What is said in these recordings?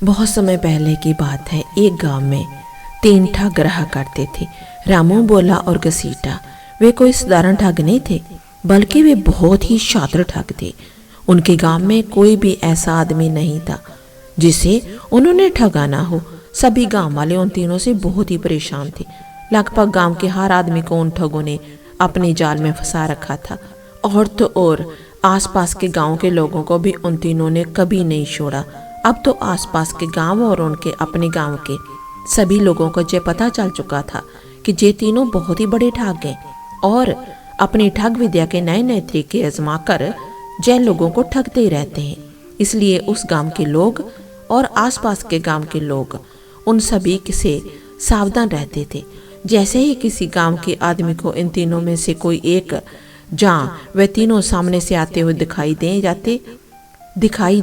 बहुत समय पहले की बात है। एक गांव में 3 ठग रहा करते थे, रामू, बोला और घसीटा। वे कोई साधारण ठग नहीं थे, बल्कि वे बहुत ही शातिर ठग थे। उनके गांव में कोई भी ऐसा आदमी नहीं था जिसे उन्होंने ठगा ना हो। सभी गांव वाले उन तीनों से बहुत ही परेशान थे। लगभग गांव के हर आदमी को उन ठगों ने अपने जाल में फंसा रखा था। और तो और आसपास के गांव के लोगों को भी उन तीनों ने कभी नहीं छोड़ा। अब तो आसपास के गांव और उनके अपने गांव के सभी लोगों को ये पता चल चुका था कि ये तीनों बहुत ही बड़े ठग हैं और अपनी ठग विद्या के नए नए तरीके आजमा कर जैन लोगों को ठगते रहते हैं। इसलिए उस गांव के लोग और आसपास के गांव के लोग उन सभी से सावधान रहते थे। जैसे ही किसी गांव के आदमी को इन तीनों में से कोई एक जहाँ वे तीनों सामने से आते हुए दिखाई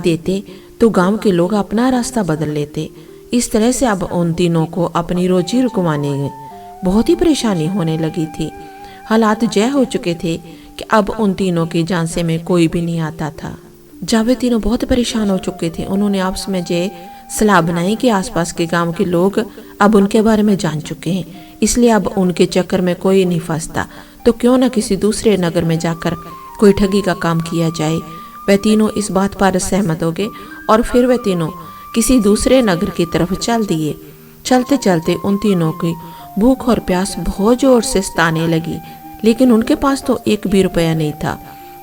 देते तो गांव के लोग अपना रास्ता बदल लेते। इस तरह से अब उन तीनों को अपनी रोजी रुकवाने में बहुत ही परेशानी होने लगी थी। हालात जय हो चुके थे कि अब उन तीनों की झांसे में कोई भी नहीं आता था। जब वे तीनों बहुत परेशान हो चुके थे, उन्होंने आपस में ये सलाह बनाई कि आसपास के गांव के लोग अब उनके बारे में जान चुके हैं, इसलिए अब उनके चक्कर में कोई नहीं फंसता, तो क्यों ना किसी दूसरे नगर में जाकर कोई ठगी का काम किया जाए। वे तीनों इस बात पर सहमत हो गए और फिर वे तीनों किसी दूसरे नगर की तरफ चल दिए। चलते चलते उन तीनों की भूख और प्यास बहुत जोर से सताने लगी, लेकिन उनके पास तो एक भी रुपया नहीं था।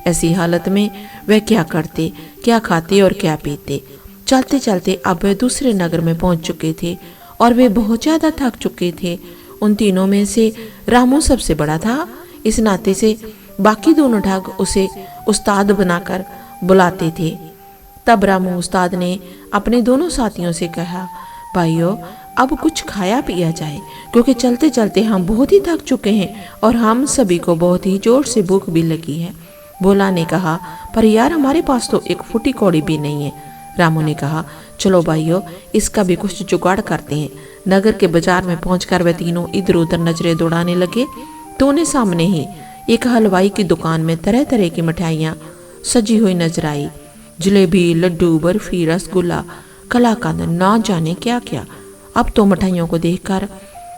ऐसी हालत में वे क्या करते, क्या खाते और क्या पीते। चलते चलते अब वे दूसरे नगर में पहुंच चुके थे और वे बहुत ज़्यादा थक चुके थे। उन तीनों में से रामू सबसे बड़ा था, इस नाते से बाकी दोनों ठग उसे उस्ताद बनाकर बुलाते थे। तब रामू उस्ताद ने अपने दोनों साथियों से कहा, भाइयों, अब कुछ खाया पिया जाए, क्योंकि चलते चलते हम बहुत ही थक चुके हैं और हम सभी को बहुत ही जोर से भूख भी लगी है। भोला ने कहा, पर यार, हमारे पास तो एक फूटी कौड़ी भी नहीं है। रामू ने कहा, चलो भाइयों, इसका भी कुछ जुगाड़ करते हैं। नगर के बाजार में पहुंचकर वे तीनों इधर उधर नजरें दौड़ाने लगे तो उन्हें सामने ही एक हलवाई की दुकान में तरह तरह की मिठाइयाँ सजी हुई नजर आई। जलेबी, लड्डू, बर्फी, रसगुल्ला, कलाकंद, ना जाने क्या क्या। अब तो मिठाइयों को देखकर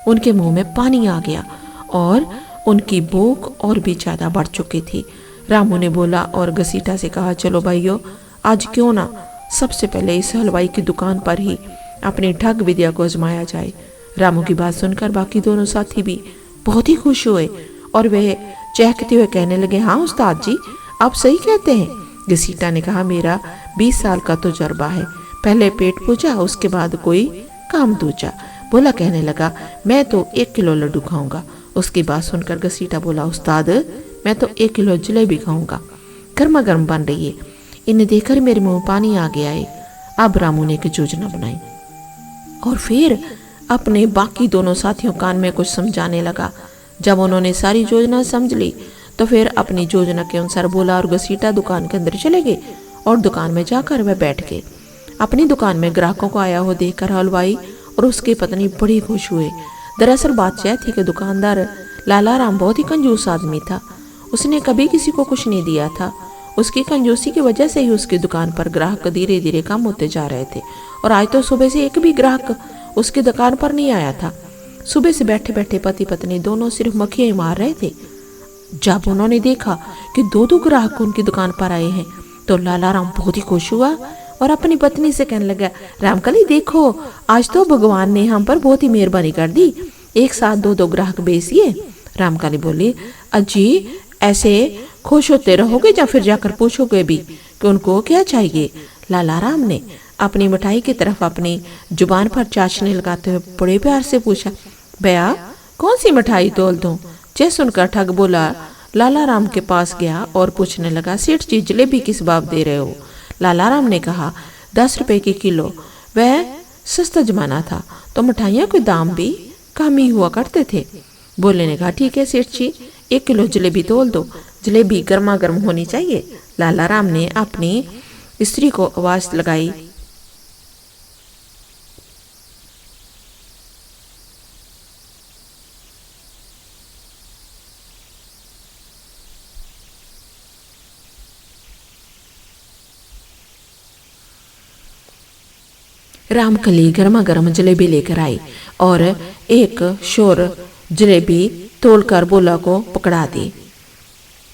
उनके मुंह में पानी आ गया और उनकी भूख और भी ज्यादा बढ़ चुकी थी। रामू ने बोला और घसीटा से कहा, चलो भाइयों, आज क्यों ना सबसे पहले इस हलवाई की दुकान पर ही अपनी ठग विद्या को आजमाया जाए। रामू की बात सुनकर बाकी दोनों साथी भी बहुत ही खुश हुए और वे चहकते हुए कहने लगे, हाँ उस्ताद जी, आप सही कहते हैं। घसीटा ने कहा, मेरा 20 साल का तजुर्बा है, पहले पेट पूजा उसके बाद कोई काम दूजा। बोला कहने लगा, मैं तो 1 किलो लड्डू खाऊंगा। उसकी बात सुनकर घसीटा बोला, उस्ताद, मैं तो 1 किलो जलेबी खाऊंगा, गर्मा गर्म बन रही है। इन्हें देखकर मेरे मुंह में पानी आ गया है। अब रामू ने एक योजना बनाई और फिर अपने बाकी दोनों साथियों कान में कुछ समझाने लगा। जब उन्होंने सारी योजना समझ ली तो फिर अपनी योजना के अनुसार बोला और घसीटा दुकान के अंदर चले गए और दुकान में जाकर वह बैठ गए। अपनी दुकान में ग्राहकों को आया हुआ देखकर हलवाई और उसकी पत्नी बड़ी खुश हुए। दरअसल बात यह थी कि दुकानदार लाला राम बहुत ही कंजूस आदमी था। उसने कभी किसी को कुछ नहीं दिया था। उसकी कंजूसी की वजह से ही उसकी दुकान पर ग्राहक धीरे धीरे कम होते जा रहे थे और आज तो सुबह से एक भी ग्राहक उसकी दुकान पर नहीं आया था। सुबह से बैठे बैठे पति पत्नी दोनों सिर्फ मक्खियां ही मार रहे थे। जब उन्होंने देखा कि 2 ग्राहक उनकी दुकान पर आए हैं तो लाला राम बहुत ही खुश हुआ और अपनी पत्नी से कहने लगा, रामकली देखो, आज तो भगवान ने हम पर बहुत ही मेहरबानी कर दी, एक साथ 2 ग्राहक बेचिए। रामकली बोली, अजी ऐसे खुश होते रहोगे या फिर जाकर पूछोगे भी कि उनको क्या चाहिए। लाला राम ने अपनी मिठाई की तरफ अपनी जुबान पर चाशनी लगाते हुए बड़े प्यार से पूछा, भैया कौन सी मिठाई तोल दूं। यह सुनकर ठग बोला लाला राम के पास गया और पूछने लगा, सेठ जी जलेबी किस भाव दे रहे हो। लाला राम ने कहा, 10 रुपए की किलो। वह सस्ता जमाना था तो मिठाइयों के दाम भी कम ही हुआ करते थे। बोले ने कहा, ठीक है सेठ जी, 1 किलो जलेबी तोल दो, जलेबी गर्मा गर्म होनी चाहिए। लाला राम ने अपनी स्त्री को आवाज लगाई, रामकली गर्मा गर्म जलेबी लेकर आई और एक शोर जलेबी तोड़कर भोला को पकड़ा दी।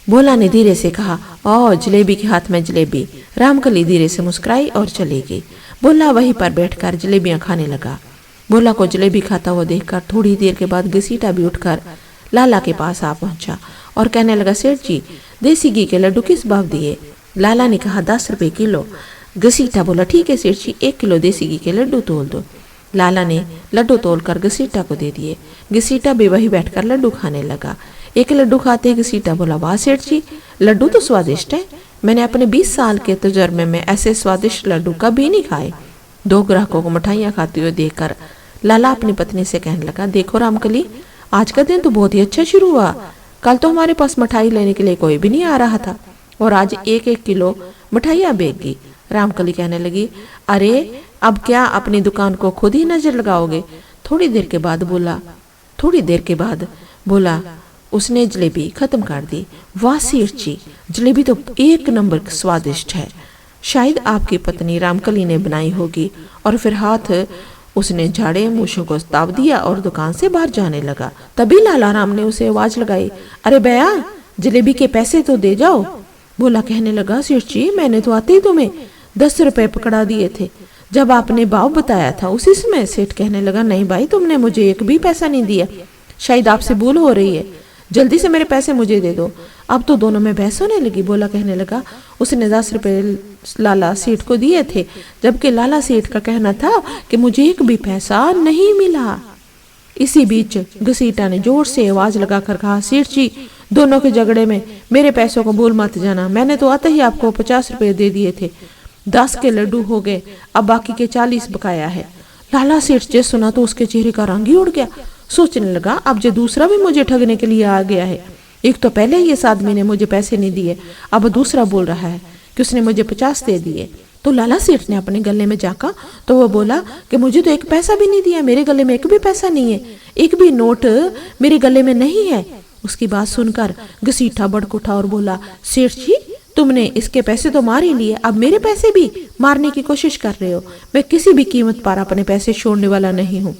भोला ने धीरे से कहा, ओ जलेबी के हाथ में जलेबी। रामकली धीरे से मुस्कुराई और चली गई। भोला वहीं पर बैठकर जलेबियां खाने लगा। भोला को जलेबी खाता हुआ देखकर थोड़ी देर के बाद घसीटा भी उठकर लाला के पास आ पहुंचा और कहने लगा, सेठ जी देसी घी के लड्डू किस भाव दिए? लाला ने कहा 10 रुपए किलो। घसीटा बोला, ठीक है सेठ जी 1 किलो देसी घी के लड्डू तोल दो। लाला ने लड्डू तोलकर घसीटा को दे दिए। घसीटा भी वही बैठकर लड्डू खाने लगा। एक लड्डू खाते ही घसीटा बोला, वाह सेठ जी लड्डू तो स्वादिष्ट है, मैंने अपने 20 साल के तजुर्बे में ऐसे स्वादिष्ट लड्डू कभी नहीं खाए। 2 ग्राहकों को मिठाइयाँ खाते हुए देखकर लाला अपनी पत्नी से कहने लगा, देखो रामकली आज का दिन तो बहुत ही अच्छा शुरू हुआ। कल तो हमारे पास मिठाई लेने के लिए कोई भी नहीं आ रहा था और आज 1-1 किलो मिठाइयाँ बेच गई। रामकली कहने लगी, अरे अब क्या अपनी दुकान को खुद ही नजर लगाओगे? थोड़ी देर के बाद बोला उसने जलेबी खत्म कर दी। वाह सेठ जी जलेबी तो 1 नंबर स्वादिष्ट है, शायद आपकी पत्नी रामकली ने बनाई होगी। और फिर हाथ उसने झाड़े मूछों को ताप दिया और दुकान से बाहर जाने लगा। तभी लाला राम ने उसे आवाज लगाई, अरे भैया जलेबी के पैसे तो दे जाओ। भोला कहने लगा, सेठ जी मैंने तो आते ही तुम्हें 10 रुपए पकड़ा दिए थे जब आपने भाव बताया था उसी समय। सेठ कहने लगा, नहीं भाई तुमने मुझे 1 भी पैसा नहीं दिया, शायद आपसे भूल हो रही है, जल्दी से मेरे पैसे मुझे दे दो। अब तो दोनों में बहस होने लगी। भोला कहने लगा, उसने 10 रुपए लाला सेठ को दिए थे जबकि लाला सेठ का कहना था कि मुझे 1 भी पैसा नहीं मिला। इसी बीच घसीटा ने जोर से आवाज लगाकर कहा, सेठ जी दोनों के झगड़े में मेरे पैसों को भूल मत जाना, मैंने तो आते ही आपको 50 रुपए दे दिए थे, 10 के लड्डू हो गए, अब बाकी के 40 बकाया है। लाला सेठ जे सुना तो उसके चेहरे का रंग ही उड़ गया। सोचने लगा, अब जो दूसरा भी मुझे ठगने के लिए आ गया है। एक तो पहले ही इस आदमी ने मुझे पैसे नहीं दिए, अब दूसरा बोल रहा है कि उसने मुझे 50 दे दिए। तो लाला सेठ ने अपने गले में झांका तो वो बोला कि मुझे तो 1 पैसा भी नहीं दिया, मेरे गले में 1 भी पैसा नहीं है, 1 भी नोट मेरे गले में नहीं है। उसकी बात सुनकर घसीटा भड़क उठा और बोला, सेठ जी तुमने इसके पैसे तो मार ही लिए, अब मेरे पैसे भी मारने की कोशिश कर रहे हो। मैं किसी भी कीमत पर अपने पैसे छोड़ने वाला नहीं हूँ।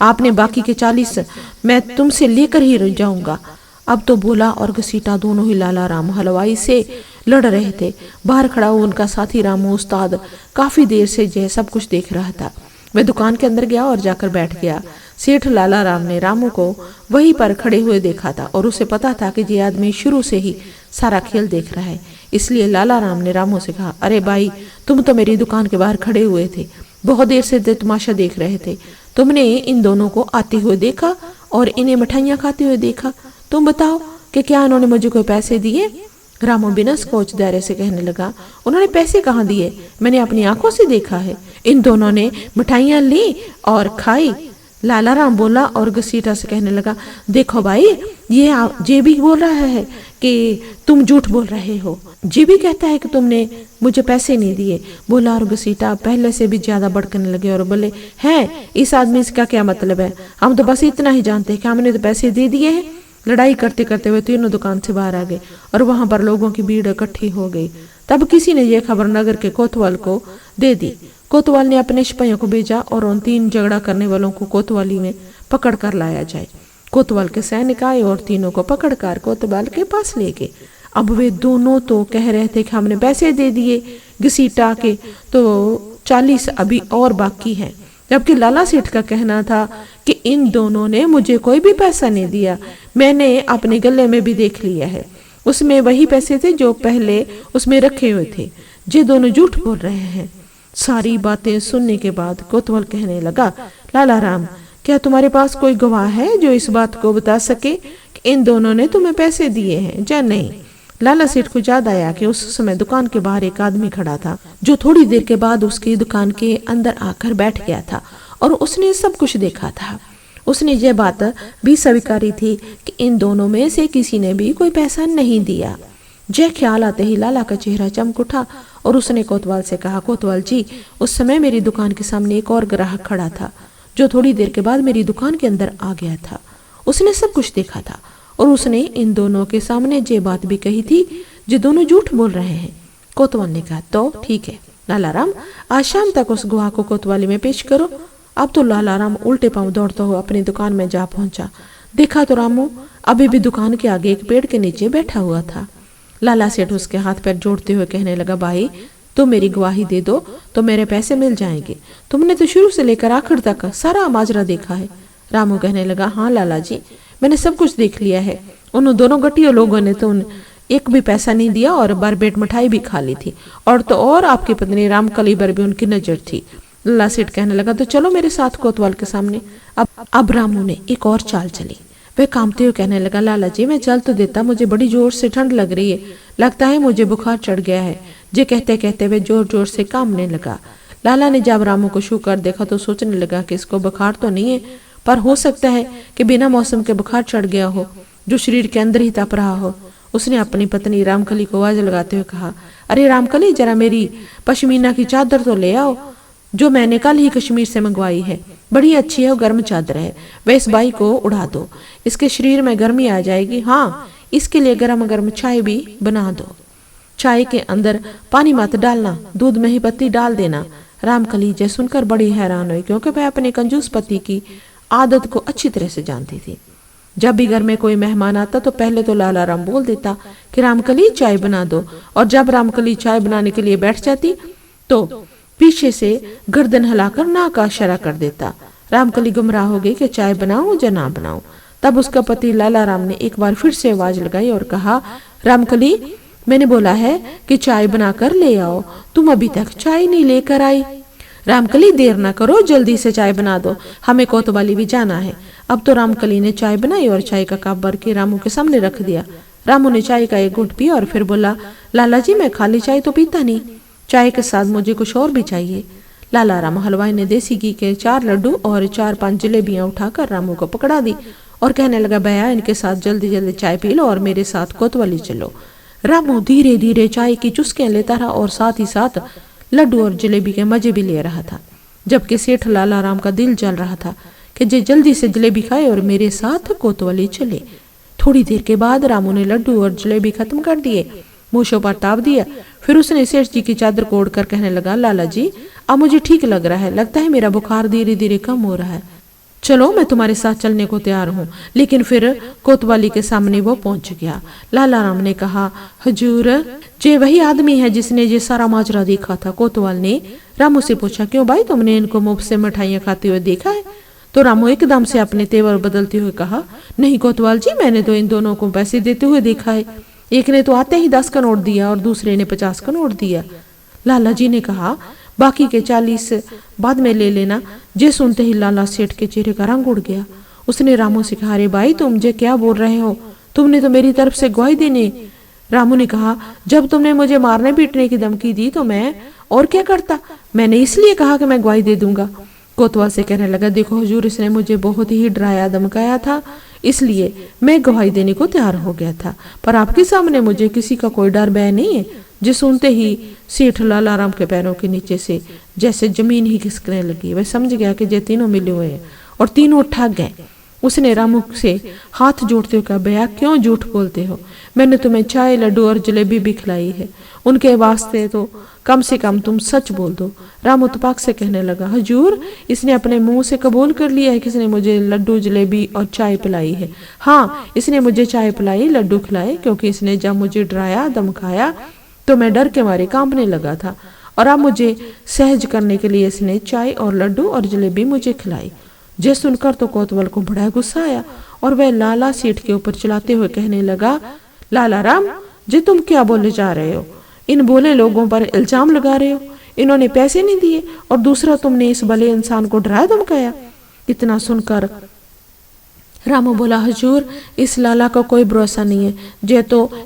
आपने बाकी के 40 मैं तुमसे लेकर ही रह जाऊंगा। अब तो भोला और घसीटा दोनों ही लाला राम हलवाई से लड़ रहे थे। बाहर खड़ा हुआ उनका साथी रामू उस्ताद काफी देर से यह सब कुछ देख रहा था। वह दुकान के अंदर गया और जाकर बैठ गया। सेठ लाला राम ने रामू को वहीं पर खड़े हुए देखा था और उसे पता था कि ये आदमी शुरू से ही सारा खेल देख रहा है। इसलिए लाला राम ने रामू से कहा, अरे भाई तुम तो मेरी दुकान के बाहर खड़े हुए थे, बहुत देर से तमाशा देख रहे थे, तुमने इन दोनों को आते हुए देखा और इन्हें मिठाइयाँ खाते हुए देखा, तुम बताओ कि क्या इन्होंने मुझे कोई पैसे दिए? रामू बिना सोच दायरे से कहने लगा, उन्होंने पैसे कहाँ दिए, मैंने अपनी आंखों से देखा है, इन दोनों ने मिठाइयाँ ली और खाई। लाला राम बोला और घसीटा से कहने लगा, देखो भाई ये भी बोल रहा है कि तुम झूठ बोल रहे हो, जी भी कहता है कि तुमने मुझे पैसे नहीं दिए। बोला और घसीटा पहले से भी ज्यादा भड़कने लगे और बोले, हैं इस आदमी का क्या मतलब है, हम तो बस इतना ही जानते हैं कि हमने तो पैसे दे दिए हैं। लड़ाई करते करते हुए तीनों दुकान से बाहर आ गए और वहां पर लोगों की भीड़ इकट्ठी हो गई। तब किसी ने यह खबर नगर के कोतवाल को दे दी। कोतवाल ने अपने सिपाहियों को भेजा और उन 3 झगड़ा करने वालों को कोतवाली में पकड़ कर लाया जाए। कोतवाल के सैनिक आए और तीनों को पकड़कर कोतवाल के पास ले गए। अब वे दोनों तो कह रहे थे कि हमने पैसे दे दिए घसीटा के, तो 40 अभी और बाकी हैं, जबकि लाला सेठ का कहना था कि इन दोनों ने मुझे कोई भी पैसा नहीं दिया, मैंने अपने गले में भी देख लिया है, उसमें वही पैसे थे जो पहले उसमें रखे हुए थे, ये दोनों झूठ बोल रहे हैं। सारी बातें सुनने के बाद कोतवाल कहने लगा, लाला राम क्या तुम्हारे पास कोई गवाह है जो इस बात को बता सके कि इन दोनों ने तुम्हें पैसे दिए हैं या नहीं? लाला सेठ को याद आया कि उस समय दुकान के बाहर एक आदमी खड़ा था जो थोड़ी देर के बाद उसकी दुकान के अंदर आकर बैठ गया था और उसने सब कुछ देखा था। उसने ये बात भी स्वीकारी थी कि इन दोनों में से किसी ने भी कोई पैसा नहीं दिया। यह ख्याल आते ही लाला का चेहरा चमक उठा और उसने कोतवाल से कहा, कोतवाल जी उस समय मेरी दुकान के सामने एक और ग्राहक खड़ा था जो थोड़ी देर के बाद मेरी दुकान के अंदर आ गया था, उसने सब कुछ देखा था और उसने इन दोनों के सामने ये बात भी कही थी जो दोनों झूठ बोल रहे हैं। कोतवाल ने कहा, तो ठीक है, लाला राम, आज शाम तक उस गुहा को कोतवाली में पेश करो। अब तो लाला राम उल्टे पांव दौड़ता हुआ अपनी दुकान में जा पहुंचा। देखा तो रामू अभी भी दुकान के आगे एक पेड़ के नीचे बैठा हुआ था। लाला सेठ उसके हाथ पैर जोड़ते हुए कहने लगा, भाई तुम मेरी गवाही दे दो तो मेरे पैसे मिल जाएंगे। तुमने तो शुरू से लेकर आखिर तक सारा माजरा देखा है। रामू कहने लगा, हाँ लाला जी, मैंने सब कुछ देख लिया है। उन दोनों गटियों लोगों ने तो एक भी पैसा नहीं दिया और बरबेट मिठाई भी खा ली थी, और तो और आपकी पत्नी रामकली पर भी उनकी नजर थी। लाला सेठ कहने लगा, तो चलो मेरे साथ कोतवाल के सामने। अब रामू ने एक और चाल चली। वह कांपते हुए कहने लगा, लाला जी मैं चल तो देता, मुझे बड़ी जोर से ठंड लग रही है, लगता है मुझे बुखार चढ़ गया है। जे कहते कहते वे जोर जोर से कांपने लगा। लाला ने जब रामू को छू कर देखा तो सोचने लगा कि इसको बुखार तो नहीं है, पर हो सकता है कि बिना मौसम के बुखार चढ़ गया हो, जो शरीर के अंदर ही तप रहा हो। उसने अपनी पत्नी रामकली को आवाज लगाते हुए कहा, अरे रामकली, जरा मेरी पश्मीना की चादर तो ले आओ, जो मैंने कल ही कश्मीर से मंगवाई है। बड़ी अच्छी है, गर्म चादर है। वह इस बाई को उड़ा दो, इसके शरीर में गर्मी आ जाएगी। हाँ, इसके लिए गर्म गर्म चाय भी बना दो। चाय के अंदर पानी मत डालना, दूध में ही पत्ती डाल देना। रामकली जय सुनकर बड़ी हैरान हुई, क्योंकि वह अपने कंजूस पति की आदत को अच्छी तरह से जानती थी। जब भी घर में कोई मेहमान आता तो पहले तो लाला राम बोल देता कि रामकली चाय बना दो, और जब रामकली चाय बनाने के लिए बैठ जाती तो पीछे से गर्दन हिलाकर ना का इशारा कर देता। रामकली गुमराह हो गई कि चाय बनाऊं या ना बनाऊं। तब उसका पति लाला राम ने एक बार फिर से आवाज लगाई और कहा, रामकली, मैंने बोला है कि चाय बनाकर ले आओ, तुम अभी तक चाय नहीं लेकर आई। रामकली, देर ना करो, जल्दी से चाय बना दो, हमें कोतवाली भी जाना है। अब तो रामकली ने चाय बनाई और चाय का कप भर के रामू के सामने रख दिया। रामू ने चाय का एक घूंट पिया और फिर बोला, लाला जी मैं खाली चाय तो पीता नहीं, चाय के साथ मुझे कुछ और भी चाहिए। लाला राम हलवाई ने देसी घी के 4 लड्डू और 4-5 जलेबियां उठाकर रामू को पकड़ा दी और कहने लगा, भैया इनके साथ जल्दी जल्दी चाय पी लो और मेरे साथ कोतवाली चलो। रामू धीरे धीरे चाय की चुस्कियां लेता रहा और साथ ही साथ लड्डू और जलेबी के मजे भी ले रहा था, जबकि सेठ लाला राम का दिल जल रहा था कि जे जल्दी से जलेबी खाए और मेरे साथ कोतवाली चले। थोड़ी देर के बाद रामू ने लड्डू और जलेबी खत्म कर दिए, मूछों पर ताप दिया। फिर उसने सेठ जी की चादर को ओढ़कर कहने लगा, लाला जी अब मुझे ठीक लग रहा है, लगता है मेरा बुखार धीरे धीरे कम हो रहा है, चलो मैं तुम्हारे साथ चलने को तैयार हूँ। लेकिन फिर कोतवाली के सामने वो पहुंच गया। लाला राम ने कहा, हुजूर जे वही आदमी है जिसने ये सारा माजरा देखा था। कोतवाल ने रामू से पूछा, क्यों भाई, तुमने इनको मुफ्त से मिठाइयाँ खाते हुए देखा है? तो रामू एकदम से अपने तेवर बदलते हुए कहा, नहीं कोतवाल जी, मैंने तो इन दोनों को पैसे देते हुए देखा है। एक ने तो आते ही 10 का नोट दिया और दूसरे ने 50 का नोट दिया। लाला जी ने कहा, बाकी के 40 बाद में ले लेना। जे सुनते ही लाला सेठ के चेहरे का रंग उड़ गया। उसने रामू से कहा, अरे भाई तुम जे क्या बोल रहे हो, तुमने तो मेरी तरफ से गवाही देने। रामू ने कहा, जब तुमने मुझे मारने पीटने की धमकी दी तो मैं और क्या करता, मैंने इसलिए कहा कि मैं गवाही दे दूंगा। कोतवाल से कहने लगा, देखो हुजूर, इसने मुझे बहुत ही डराया धमकाया था, इसलिए मैं गवाही देने को तैयार हो गया था, पर आपके सामने मुझे किसी का कोई डर भय नहीं है। जो सुनते ही सेठ लाला राम के पैरों के नीचे से जैसे जमीन ही खिसकने लगी। वह समझ गया कि ये तीनों मिले हुए हैं और तीनों ठग गए। उसने रामू से हाथ जोड़ते हुए कहा, भैया क्यों झूठ बोलते हो, मैंने तुम्हें चाय लड्डू और जलेबी भी खिलाई है, उनके वास्ते तो कम से कम तुम सच बोल दो। रामू उत्पाक से कहने लगा, हुजूर, इसने अपने मुंह से कबूल कर लिया है कि इसने मुझे लड्डू जलेबी और चाय पिलाई है। हाँ, इसने मुझे चाय पिलाई, लड्डू खिलाए, क्योंकि इसने जब मुझे डराया धमकाया तो मैं डर के मारे कांपने लगा था, और अब मुझे सहज करने के लिए इसने चाय और लड्डू और जलेबी मुझे खिलाई। जे सुनकर तो कोतवाल को बड़ा गुस्सा आया और वह लाला सेठ के ऊपर चलाते हुए कहने लगा, लाला राम जी तुम क्या बोले जा रहे हो, इन भोले लोगों पर इल्जाम लगा रहे हो, इन्होंने पैसे नहीं दिए और दूसरा तुमने इस भले इंसान को डराया धमकाया। इतना सुनकर रामू बोला, हुजूर, इस लाला का कोई भरोसा नहीं है,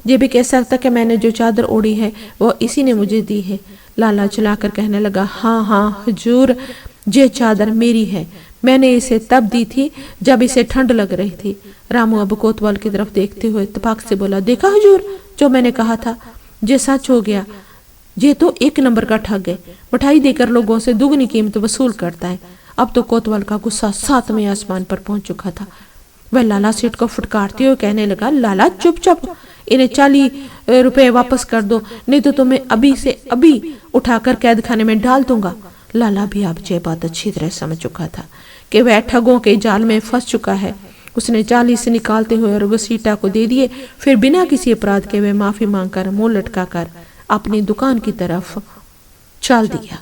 ये भी कह सकता कि मैंने जो चादर ओढ़ी है वो इसी ने मुझे दी है। लाला चलाकर कहने लगा, हाँ हाँ हुजूर, ये चादर मेरी है, मैंने इसे तब दी थी जब इसे ठंड लग रही थी। रामू अब कोतवाल की तरफ देखते हुए इत्तेफाक से बोला, देखा हुजूर, जो मैंने कहा था ये सच हो गया, ये तो 1 नंबर का ठग है, मिठाई देकर लोगों से दुगनी कीमत वसूल करता है। अब तो कोतवाल का गुस्सा 7वें आसमान पर पहुंच चुका था। वह लाला सेठ को फटकारते हुए कहने लगा, लाला चुपचाप इन्हें 40 रुपए वापस कर दो, नहीं तो तुम्हें अभी से अभी उठाकर कैद खाने में डाल दूंगा। लाला भी अब यह बात अच्छी तरह समझ चुका था कि वह ठगों के जाल में फंस चुका है। उसने चाली से निकालते हुए रघुसीटा को दे दिए। फिर बिना किसी अपराध के वह माफी मांगकर मुंह लटकाकर अपनी दुकान की तरफ चल दिया।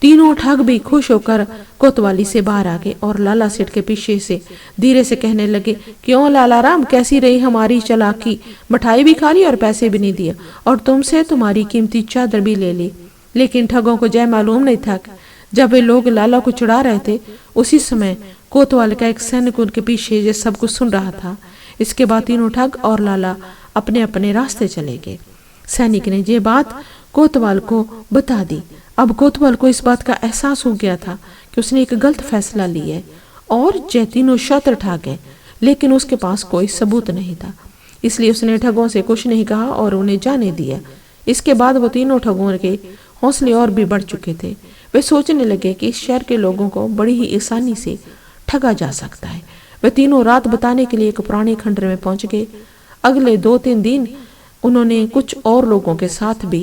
तीनों ठग भी खुश होकर कोतवाली से बाहर आ गए और लाला सेठ के पीछे से धीरे से कहने लगे, क्यों लाला राम, कैसी रही हमारी चालाकी? मिठाई भी खा ली और पैसे भी नहीं दिए, और तुमसे तुम्हारी कीमती चादर भी ले ली। लेकिन ठगों को जय मालूम नहीं था जब वे लोग लाला को चुड़ा रहे थे, उसी समय कोतवाल का एक सैनिक उनके पीछे ये सब कुछ सुन रहा था। इसके बाद तीनों ठग और लाला अपने अपने रास्ते चले गए। सैनिक ने ये बात कोतवाल को बता दी। अब कोतवाल को इस बात का एहसास हो गया था कि उसने एक गलत फैसला लिया और ये तीनों शत्र ठग गए, लेकिन उसके पास कोई सबूत नहीं था। इसलिए उसने ठगों से कुछ नहीं कहा और उन्हें जाने दिया। इसके बाद वो तीनों ठगों के हौसले और भी बढ़ चुके थे। वे सोचने लगे कि इस शहर के लोगों को बड़ी ही आसानी से ठगा जा सकता है। वे तीनों रात बिताने के लिए एक पुराने खंडर में पहुंच गए। अगले 2-3 दिन उन्होंने कुछ और लोगों के साथ भी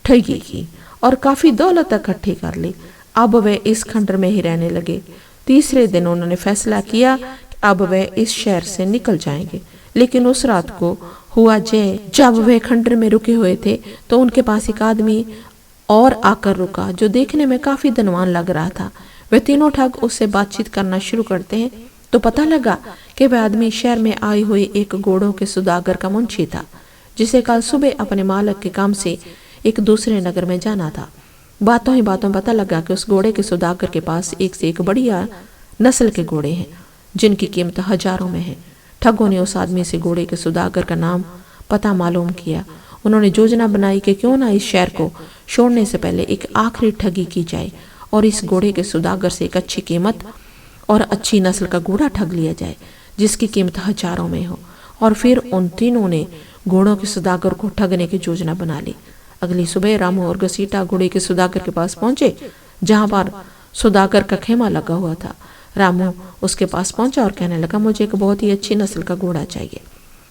ठगी की और काफी दौलत इकट्ठी कर ली। अब वे इस खंडर में ही रहने लगे। तीसरे दिन उन्होंने फैसला किया कि अब वे इस शहर से निकल जाएंगे। लेकिन उस रात को हुआ जब वे खंडर में रुके हुए थे तो उनके पास एक आदमी और आकर रुका जो देखने में काफी धनवान लग रहा था। वे तीनों ठग उससे बातचीत करना शुरू करते हैं तो पता लगा कि वह आदमी शहर में आए हुए एक घोड़ों के सौदागर का मुंशी था, जिसे कल सुबह अपने मालिक के काम से एक दूसरे नगर में जाना था। बातों ही बातों पता लगा कि उस घोड़े के सौदागर के पास एक से एक बढ़िया नस्ल के घोड़े हैं जिनकी कीमत हजारों में है। ठगों ने उस आदमी से घोड़े के सौदागर का नाम पता मालूम किया। उन्होंने योजना बनाई कि क्यों ना इस शहर को छोड़ने से पहले एक आखिरी ठगी की जाए और इस घोड़े के सौदागर से एक अच्छी कीमत और अच्छी नस्ल का घोड़ा ठग लिया जाए जिसकी कीमत हजारों में हो। और फिर उन तीनों ने घोड़ों के सौदागर को ठगने की योजना बना ली। अगली सुबह रामू और घसीटा घोड़े के सौदागर के पास पहुंचे जहां पर सौदागर का खेमा लगा हुआ था। रामू उसके पास पहुंचा और कहने लगा, मुझे एक बहुत ही अच्छी नस्ल का घोड़ा चाहिए,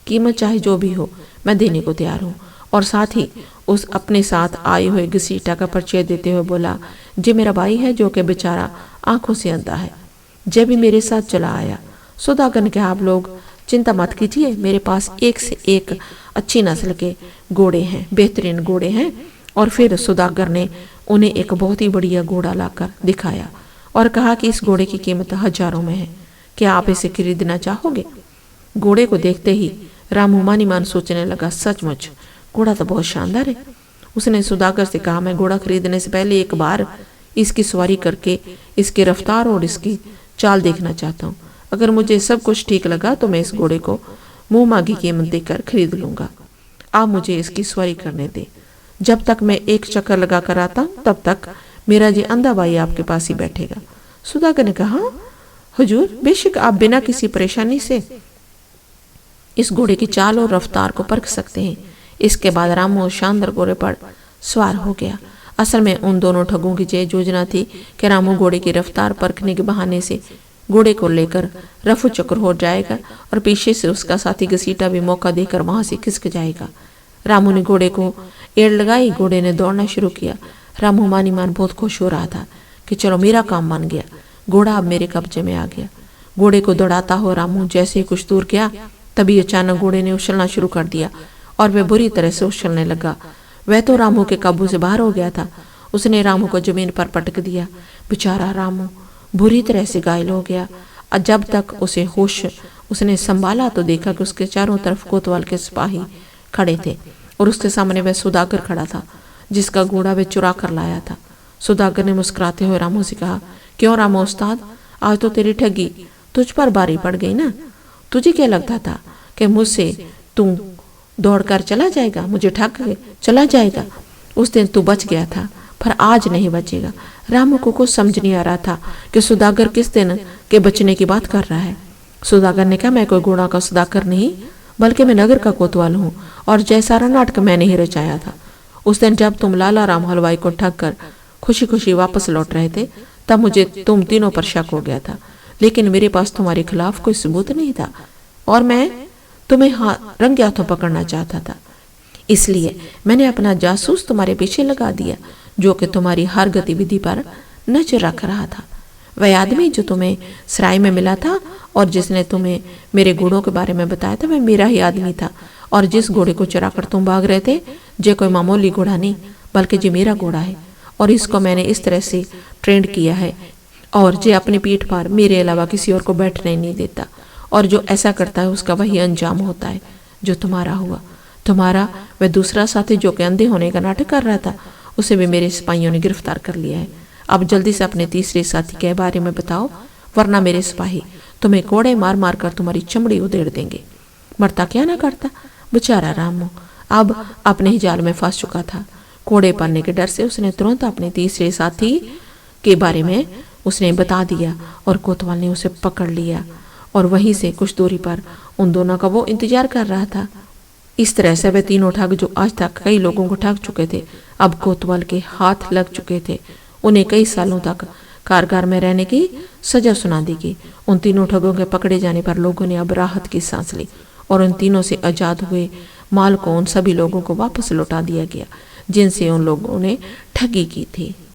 कीमत चाहे जो भी हो मैं देने को तैयार हूँ। और साथ ही उस अपने साथ आए हुए घसीटा का परिचय देते हुए बोला, जे मेरा भाई है जो कि बेचारा आंखों से अंधा है, जब भी मेरे साथ चला आया। सौदागर ने कहा, आप लोग चिंता मत कीजिए, मेरे पास एक से एक अच्छी नस्ल के घोड़े हैं, बेहतरीन घोड़े हैं। और फिर सौदागर ने उन्हें एक बहुत ही बढ़िया घोड़ा लाकर दिखाया और कहा कि इस घोड़े की कीमत हजारों में है, क्या आप इसे खरीदना चाहोगे? घोड़े को देखते ही रामू मानी मान सोचने लगा, सचमुच घोड़ा तो बहुत शानदार है। उसने सौदागर से कहा, मैं घोड़ा खरीदने से पहले एक बार इसकी सवारी करके इसकी रफ्तार और इसकी चाल देखना चाहता हूँ। अगर मुझे सब कुछ ठीक लगा तो मैं इस घोड़े को मुंह मांगी कीमत देकर खरीद लूंगा। आप मुझे इसकी सवारी करने दें। जब तक मैं एक चक्कर लगा कर आता हूँ तब तक मेरा जी अंधा भाई आपके पास ही बैठेगा। सौदागर ने कहा, हुजूर बेशक आप बिना किसी परेशानी से इस घोड़े की चाल और रफ्तार को परख सकते हैं। इसके बाद रामू शानदार घोड़े पर सवार हो गया। असल में उन दोनों ठगों की यह योजना थी कि रामू घोड़े की रफ्तार परखने के बहाने से घोड़े को लेकर रफू चक्कर हो जाएगा और पीछे से उसका साथी घसीटा भी मौका देकर वहां से खिसक जाएगा। रामू ने घोड़े को एड़ लगाई, घोड़े ने दौड़ना शुरू किया। रामू मानी मान बहुत खुश हो रहा था कि चलो मेरा काम बन गया, घोड़ा अब मेरे कब्जे में आ गया। घोड़े को दौड़ाता हुआ रामू जैसे ही कुछ दूर गया तभी अचानक घोड़े ने उछलना शुरू कर दिया और वह बुरी तरह से उछलने लगा। वह तो रामू के काबू से बाहर हो गया था। उसने रामू को जमीन पर पटक दिया। बेचारा रामू बुरी तरह से घायल हो गया। जब तक उसे होश उसने संभाला तो देखा कि उसके चारों तरफ कोतवाल के सिपाही खड़े थे और उसके सामने वह सौदागर खड़ा था जिसका घोड़ा वह चुरा कर लाया था। सौदागर ने मुस्कुराते हुए रामू से कहा, क्यों रामू उस्ताद, आज तो तेरी ठगी तुझ पर भारी पड़ गई ना। तुझे क्या लगता था कि मुझसे तू दौड़कर चला जाएगा, मुझे ठग के चला जाएगा? उस दिन तू बच गया था पर आज नहीं बचेगा। रामू को कुछ समझ नहीं आ रहा था कि सौदागर किस दिन के बचने की बात कर रहा है। सौदागर ने कहा, मैं कोई घोड़ा का सौदागर नहीं बल्कि मैं नगर का कोतवाल हूँ और जय सारा नाटक मैंने ही रचाया था। उस दिन जब तुम लाला राम हलवाई को ठग कर खुशी खुशी वापस लौट रहे थे तब मुझे तुम तीनों पर शक हो गया था, लेकिन मेरे पास तुम्हारे खिलाफ कोई सबूत नहीं था और मैं तुम्हें रंगे हाथों पकड़ना चाहता था। इसलिए मैंने अपना जासूस तुम्हारे पीछे लगा दिया जो कि तुम्हारी हर गतिविधि पर नजर रख रहा था। वह आदमी जो तुम्हें सराय में मिला था और जिसने तुम्हें मेरे घोड़ों के बारे में बताया था, वह मेरा ही आदमी था। और जिस घोड़े को चुराकर तुम भाग रहे थे, जे कोई मामूली घोड़ा नहीं बल्कि जे मेरा घोड़ा है, और इसको मैंने इस तरह से ट्रेंड किया है, और जे अपनी पीठ पर मेरे अलावा किसी और को बैठने नहीं देता, और जो ऐसा करता है उसका वही अंजाम होता है जो तुम्हारा हुआ। तुम्हारा वह दूसरा साथी जो कि अंधे होने का नाटक कर रहा था, उसे भी मेरे सिपाहियों ने गिरफ्तार कर लिया है। अब जल्दी से अपने तीसरे साथी के बारे में बताओ, वरना मेरे सिपाही तुम्हें कोड़े मार मार कर तुम्हारी चमड़ी उधेड़ देंगे। मरता क्या ना करता बेचारा रामू अब अपने ही जाल में फंस चुका था। कोड़े पड़ने के डर से उसने तुरंत अपने तीसरे साथी के बारे में उसने बता दिया और कोतवाल ने उसे पकड़ लिया और वहीं से कुछ दूरी पर उन दोनों का वो इंतजार कर रहा था। इस तरह से वे तीनों ठग जो आज तक कई लोगों को ठग चुके थे, अब कोतवाल के हाथ लग चुके थे। उन्हें कई सालों तक कारागार में रहने की सजा सुना दी गई। उन तीनों ठगों के पकड़े जाने पर लोगों ने अब राहत की सांस ली और उन तीनों से आजाद हुए माल को उन सभी लोगों को वापस लौटा दिया गया जिनसे उन लोगों ने ठगी की थी।